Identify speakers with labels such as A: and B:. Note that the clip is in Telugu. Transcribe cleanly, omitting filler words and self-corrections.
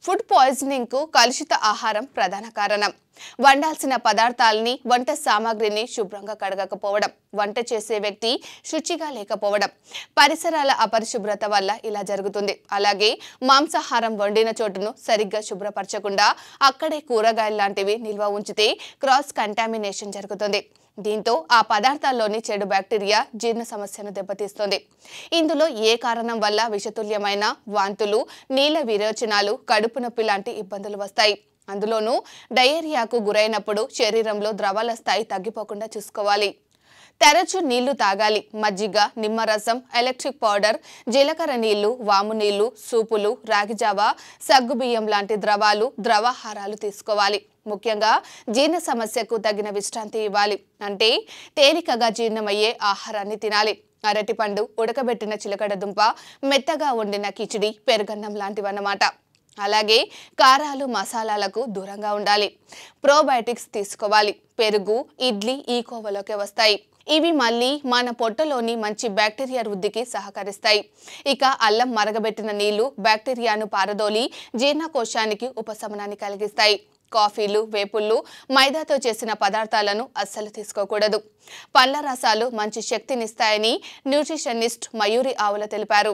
A: ఫుడ్ పాయిజనింగ్ కు కలుషిత ఆహారం ప్రధాన కారణం. వండాల్సిన పదార్థాలని, వంట సామాగ్రిని శుభ్రంగా కడగకపోవడం, వంట చేసే వ్యక్తి శుచిగా లేకపోవడం, పరిసరాల అపరిశుభ్రత వల్ల ఇలా జరుగుతుంది. అలాగే మాంసాహారం వండిన చోటును సరిగ్గా శుభ్రపరచకుండా అక్కడే కూరగాయలు లాంటివి నిల్వ ఉంచితే క్రాస్ కంటామినేషన్ జరుగుతుంది. దీంతో ఆ పదార్థాల్లోని చెడు బ్యాక్టీరియా జీర్ణ సమస్యను దెబ్బతీస్తుంది. ఇందులో ఏ కారణం వల్ల విషతుల్యమైన వాంతులు, నీళ్ల విరోచనాలు, కడుపు నొప్పి లాంటి ఇబ్బందులు వస్తాయి. అందులోనూ డయేరియాకు గురైనప్పుడు శరీరంలో ద్రవాల స్థాయి తగ్గిపోకుండా చూసుకోవాలి. తరచూ నీళ్లు తాగాలి. మజ్జిగ, నిమ్మరసం, ఎలక్ట్రిక్ పౌడర్, జీలకర్ర నీళ్లు, వాము నీళ్లు, సూపులు, రాగిజావ, సగ్గుబియ్యం లాంటి ద్రవాలు, ద్రవాహారాలు తీసుకోవాలి. ముఖ్యంగా జీర్ణ సమస్యకు తగిన విశ్రాంతి ఇవ్వాలి. అంటే తేలికగా జీర్ణమయ్యే ఆహారాన్ని తినాలి. అరటిపండు, ఉడకబెట్టిన చిలకడ దుంప, మెత్తగా వండిన కిచిడి, పెరుగన్నం లాంటివన్నమాట. అలాగే కారాలు, మసాలాలకు దూరంగా ఉండాలి. ప్రోబయోటిక్స్ తీసుకోవాలి. పెరుగు, ఇడ్లీ ఈ కోవలోకి వస్తాయి. ఇవి మళ్ళీ మన పొట్టలోని మంచి బ్యాక్టీరియా వృద్ధికి సహకరిస్తాయి. ఇక అల్లం మరగబెట్టిన నీళ్లు బ్యాక్టీరియాను పారదోలి జీర్ణకోశానికి ఉపశమనాన్ని కలిగిస్తాయి. కాఫీలు, వేపుళ్ళు, మైదాతో చేసిన పదార్థాలను అస్సలు తీసుకోకూడదు. పండ్ల రసాలు మంచి శక్తినిస్తాయని న్యూట్రిషనిస్ట్ మయూరి ఆవుల తెలిపారు.